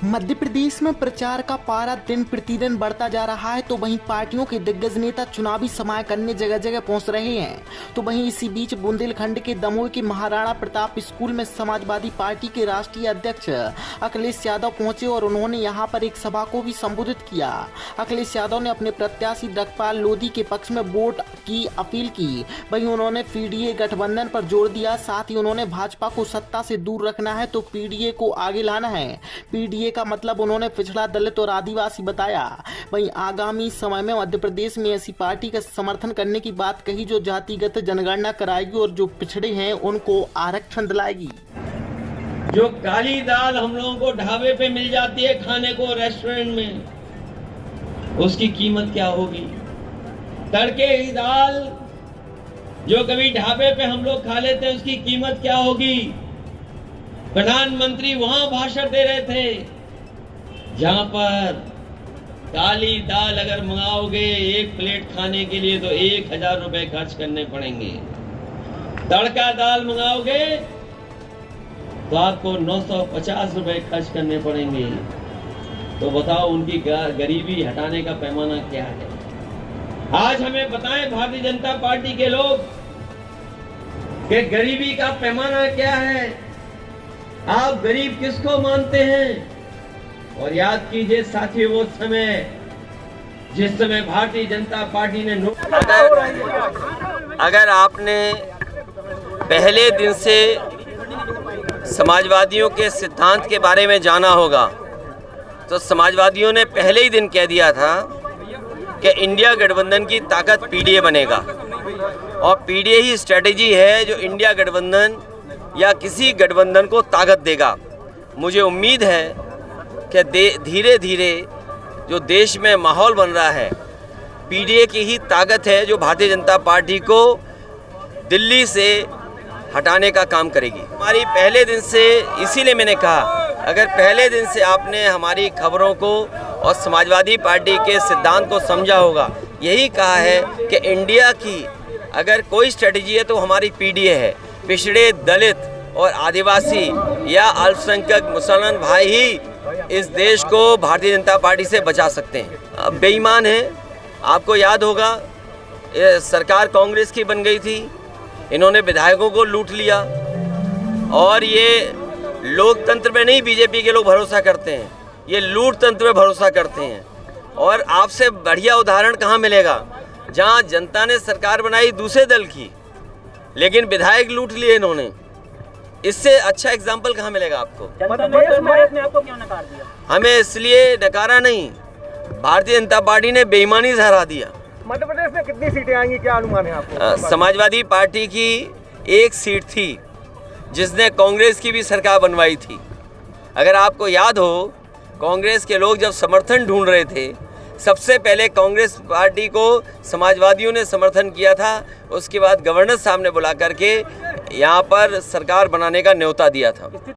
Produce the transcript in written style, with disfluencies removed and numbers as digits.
मध्य प्रदेश में प्रचार का पारा दिन प्रतिदिन बढ़ता जा रहा है, तो वहीं पार्टियों के दिग्गज नेता चुनावी सभाएं करने जगह जगह पहुंच रहे हैं। तो वहीं इसी बीच बुंदेलखंड के दमोह के महाराणा प्रताप स्कूल में समाजवादी पार्टी के राष्ट्रीय अध्यक्ष अखिलेश यादव पहुंचे और उन्होंने यहां पर एक सभा को भी संबोधित किया। अखिलेश यादव ने अपने प्रत्याशी जगपाल लोधी के पक्ष में वोट की अपील की। वहीं उन्होंने पीडीए गठबंधन पर जोर दिया। साथ ही उन्होंने भाजपा को सत्ता से दूर रखना है तो पीडीए को आगे लाना है। पीडीए का मतलब उन्होंने पिछड़ा, दलित और आदिवासी बताया। वहीं आगामी समय में मध्य प्रदेश में ऐसी पार्टी का समर्थन करने की बात कही जो जातिगत जनगणना कराएगी और जो पिछड़े हैं उनको आरक्षण दिलाएगी। जो काली दाल हम लोगों को ढाबे पे मिल जाती है खाने को, रेस्टोरेंट में, उसकी कीमत क्या होगी? तड़के की दाल जो कभी ढाबे पे हम लोग खा लेते हैं, उसकी कीमत क्या होगी? प्रधानमंत्री वहां भाषण दे रहे थे जहां पर काली दाल अगर मंगाओगे एक प्लेट खाने के लिए तो 1000 रुपए खर्च करने पड़ेंगे। तड़का दाल मंगाओगे तो आपको 950 रुपए खर्च करने पड़ेंगे। तो बताओ उनकी गरीबी हटाने का पैमाना क्या है? आज हमें बताएं भारतीय जनता पार्टी के लोग कि गरीबी का पैमाना क्या है? आप गरीब किसको मानते हैं? और याद कीजिए साथी वो समय जिस समय भारतीय जनता पार्टी ने अगर आपने पहले दिन से समाजवादियों के सिद्धांत के बारे में जाना होगा तो समाजवादियों ने पहले ही दिन कह दिया था कि इंडिया गठबंधन की ताकत पीडीए बनेगा और पीडीए ही स्ट्रेटेजी है जो इंडिया गठबंधन या किसी गठबंधन को ताकत देगा। मुझे उम्मीद है कि धीरे धीरे जो देश में माहौल बन रहा है, पीडीए की ही ताकत है जो भारतीय जनता पार्टी को दिल्ली से हटाने का काम करेगी। हमारी पहले दिन से, इसीलिए मैंने कहा, अगर पहले दिन से आपने हमारी खबरों को और समाजवादी पार्टी के सिद्धांत को समझा होगा, यही कहा है कि इंडिया की अगर कोई स्ट्रेटजी है तो हमारी पीडीए है। पिछड़े, दलित और आदिवासी या अल्पसंख्यक मुसलमान भाई ही इस देश को भारतीय जनता पार्टी से बचा सकते हैं। अब बेईमान है, आपको याद होगा ये सरकार कांग्रेस की बन गई थी, इन्होंने विधायकों को लूट लिया और ये लोकतंत्र में नहीं बीजेपी के लोग भरोसा करते हैं, ये लूट तंत्र में भरोसा करते हैं। और आपसे बढ़िया उदाहरण कहाँ मिलेगा? जहाँ जनता ने सरकार बनाई दूसरे दल की, लेकिन विधायक लूट लिए इन्होंने। इससे अच्छा एग्जाम्पल कहाँ मिलेगा आपको? ने आपको क्यों नकार दिया? हमें इसलिए नकारा नहीं, भारतीय जनता पार्टी ने बेईमानी से हरा दिया। मध्य प्रदेश में कितनी सीटें आएंगी, क्या अनुमान है आपको? समाजवादी पार्टी की एक सीट थी जिसने कांग्रेस की भी सरकार बनवाई थी। अगर आपको याद हो, कांग्रेस के लोग जब समर्थन ढूंढ रहे थे, सबसे पहले कांग्रेस पार्टी को समाजवादियों ने समर्थन किया था। उसके बाद गवर्नर साहब ने बुला करके यहाँ पर सरकार बनाने का न्योता दिया था।